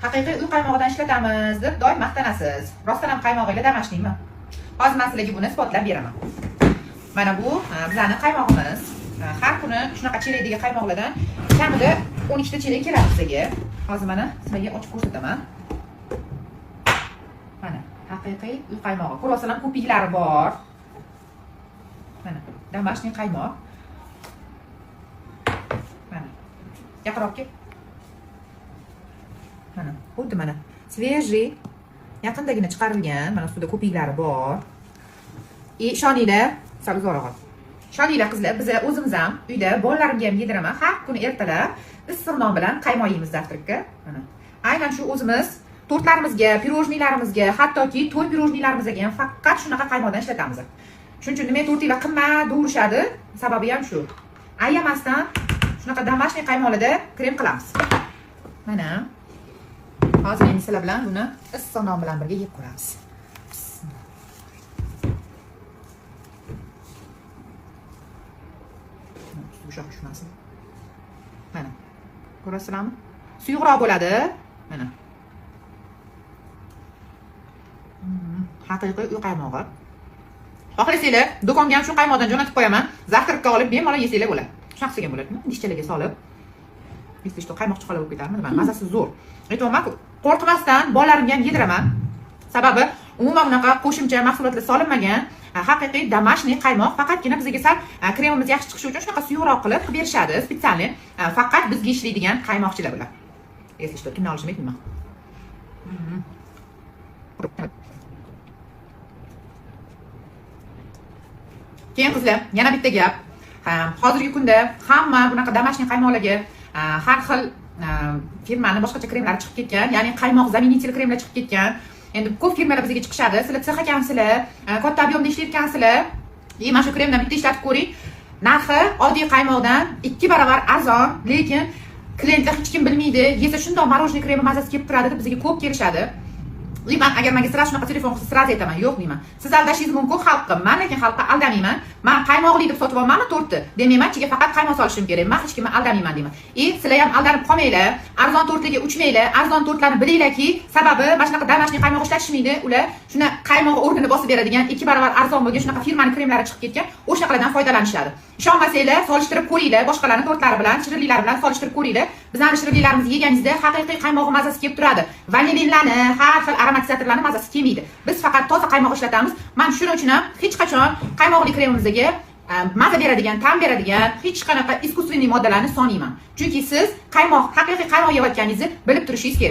haqiqiy uy qaymog'idan ishlatamiz deb doim maqtanasiz. Rostdan ham qaymog'inglar damashnimi? Hozir men sizlarga buni isbotlab beraman. Mana bu bizning qaymog'imiz. Har kuni shunaqa chelakdagi qaymoqlardan kamida 12 ta chelak keladi bizga. Hozir mana sizlarga ochib ko'rsataman. Mana haqiqiy uy qaymog'i. Ko'rasizlar, ko'piklari bor. Mana damashniy qaymoq. Mana yaqinroq kel. Mana xuddi mana svejiy yaqindagina chiqarilgan. Mana ustida ko'piklari bor. Ishoninglar, sal uzoqroq. Ishoninglar qizlar, biz o'zimiz ham uyda bolalarimga ham yediraman. Har kuni ertalab issiq non bilan qaymoq yeymiz zavtrakka. Mana aynan shu o'zimiz tortlarimizga, pirojnilarimizga, hattoki to'y pirojnilarimizga ham faqat shunaqa qaymoqdan ishlatamiz. Shuning uchun nima tortinglar qimmat urishadi, sababi ham shu. Ayamasdan shunaqa damashniy qaymoqlarda krem qilamiz. Mana hozir endi sizlar bilan buni issiq non bilan birga yeb ko'ramiz. Ushoq tushmasin. Mana ko'rasizlarmi? Suyuqroq bo'ladi. Mana haqiqiy uy qaymog'i. Xohlasanglar, do'konga ham shu qaymoqdan jo'natib qo'yaman. Zavtrakka olib bemalol yesanglar bo'ladi. Shunaqa qilgan bo'ladi. Dishchalarga solib. Esingizda qaymoq chiqolib bo'lib ketarmi? Mana mazasi zo'r. Aytmoqman, qo'rqmasdan bolalarimga ham yediraman. Sababi umuman bunaqa qo'shimcha mahsulotlar solinmagan. Haqiqiy damashniy qaymoq, faqatgina bizga sal kremimiz yaxshi chiqishi uchun shunaqa suyuqroq qilib berishadi. Spetsialniy faqat bizga ishlaydigan qaymoqchilar bular. Esingizda kimni olishim aytmayman. Keyin qizlar, yana bitta gap. Hozirgi kunda hamma bunaqa damashniy qaymoqlarga har xil firmaning boshqacha kremlari chiqib ketgan, ya'ni qaymoq zaminitelь kremlar chiqib ketgan. Endi ko'p firmalar bizga chiqishadi. Sizlar sex ekansizlar, katta ob'yomda ishlayotgansizlar. Mana shu kremdan bitta ishlatib ko'ring. Narxi oddiy qaymoqdan 2 barobar arzon, lekin klientlar hech kim bilmaydi. Yesa shundoq marojniy kremi mazasi kelib turadi deb bizga ko'p kelishadi. Deyman, agar menga sira shunaqa telefon qilsa, sira aytaman, yo'q deyman. Siz aldashingiz mumkin xalqqa, men lekin xalqqa aldamayman. Men qaymoqli deb sotib olmanmi tortni? Demayman, ichiga faqat qaymoq solishim kerak. Men hech kimni aldamayman deyman. Sizlar ham aldanib qolmanglar. Arzon tortlarga uchmanglar. Arzon tortlarni bilinglarki, sababi mana shunaqa damashniy qaymoq ishlatishmaydi. Ular shuna qaymoq o'rnini bosib beradigan 2 barobar arzon bo'lgan shunaqa firmaning kremlari chiqib ketgan, o'shalardan foydalanishadi. Ishonmasanglar, solishtirib ko'ringlar, boshqalarning tortlari bilan, shirinliklari bilan solishtirib ko'ringlar. Bizning shirinliklarimizni yeganingizda haqiqiy qaymoq mazasi kelib turadi. Vanilinlarni, har xil aromatizatorlarni mazasi kelmaydi. Biz faqat toza qaymoq ishlatamiz. Men shuning uchun ham hech qachon qaymoqli kremimizga maza beradigan, ta'm beradigan hech qanaqa искусственный moddalarni solmayman. Chunki siz qaymoq, haqiqiy qaymoq yeyotganingizni bilib turishingiz kerak.